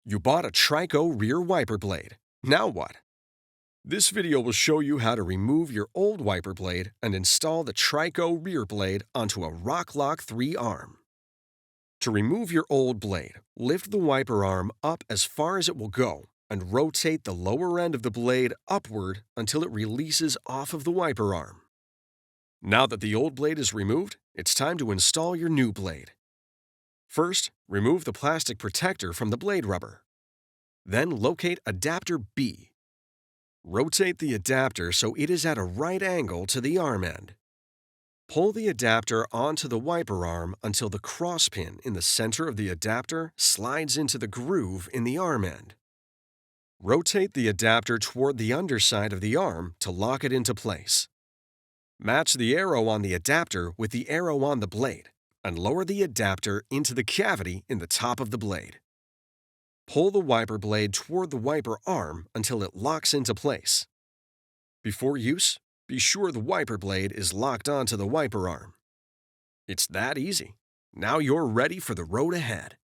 You bought a TRICO rear wiper blade. Now what? This video will show you how to remove your old wiper blade and install the TRICO rear blade onto a Roc Lock 3 arm. To remove your old blade, lift the wiper arm up as far as it will go and rotate the lower end of the blade upward until it releases off of the wiper arm. Now that the old blade is removed, it's time to install your new blade. First, remove the plastic protector from the blade rubber. Then locate adapter B. Rotate the adapter so it is at a right angle to the arm end. Pull the adapter onto the wiper arm until the cross pin in the center of the adapter slides into the groove in the arm end. Rotate the adapter toward the underside of the arm to lock it into place. Match the arrow on the adapter with the arrow on the blade and lower the adapter into the cavity in the top of the blade. Pull the wiper blade toward the wiper arm until it locks into place. Before use, be sure the wiper blade is locked onto the wiper arm. It's that easy. Now you're ready for the road ahead.